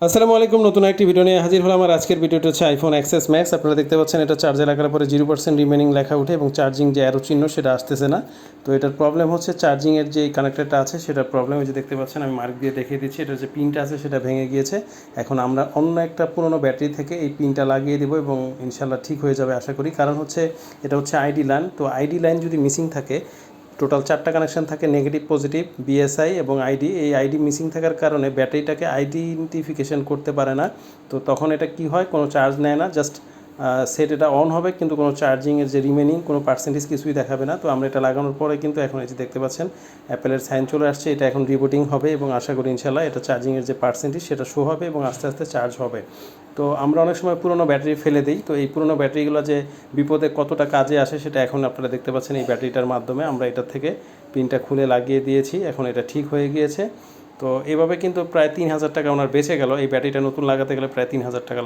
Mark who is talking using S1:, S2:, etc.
S1: আসসালামু আলাইকুম, নতুন একটি ভিডিও নিয়ে হাজির হলাম। আমার আজকের ভিডিওটা হচ্ছে আইফোন এক্সএস ম্যাক্স। আপনারা দেখতে পাচ্ছেন এটা চার্জে লাগার পরে 0% রিমেনিং লেখা উঠে এবং চার্জিং যে অ্যারো চিহ্ন সেটা আসতেছে না। তো এটার প্রবলেম হচ্ছে চার্জিংয়ের যে কানেক্টরটা আছে সেটার প্রবলেম। এই যে দেখতে পাচ্ছেন আমি মার্ক দিয়ে দেখিয়ে দিচ্ছি, এটার যে পিনটা আছে সেটা ভেঙে গিয়েছে। এখন আমরা অন্য একটা পুরনো ব্যাটারি থেকে এই পিনটা লাগিয়ে দেবো এবং ইনশাল্লাহ ঠিক হয়ে যাবে আশা করি। কারণ হচ্ছে এটা হচ্ছে আইডি লাইন, তো আইডি লাইন যদি মিসিং থাকে, টোটাল 4টা কানেকশান থাকে, নেগেটিভ, পজিটিভ, বিএসআই এবং আইডি। এই আইডি মিসিং থাকার কারণে ব্যাটারিটাকে আইডেন্টিফিকেশন করতে পারে না। তো তখন এটা কি হয়, কোনো চার্জ নেয় না, জাস্ট সেট এটা অন হবে কিন্তু কোনো চার্জিংয়ের যে রিমেনিং কোনো পার্সেন্টেজ কিছুই দেখাবে না। তো আমরা এটা লাগানোর পরে কিন্তু এখন এই যে দেখতে পাচ্ছেন অ্যাপেলের সাইন চলে আসছে, এটা এখন রিবুটিং হবে এবং আশা করি ইনশাল্লাহ এটা চার্জিংয়ের যে পার্সেন্টেজ সেটা শো হবে এবং আস্তে আস্তে চার্জ হবে। তো আমরা অনেক সময় পুরনো ব্যাটারি ফেলে দিই, তো এই পুরনো ব্যাটারিগুলো যে বিপদে কতটা কাজে আসে সেটা এখন আপনারা দেখতে পাচ্ছেন এই ব্যাটারিটার মাধ্যমে। আমরা এটার থেকে পিনটা খুলে লাগিয়ে দিয়েছি, এখন এটা ঠিক হয়ে গিয়েছে। তো এভাবে কিন্তু প্রায় 3,000 টাকা ওনার বেঁচে গেল। এই ব্যাটারিটা নতুন লাগাতে গেলে প্রায় 3,000 টাকা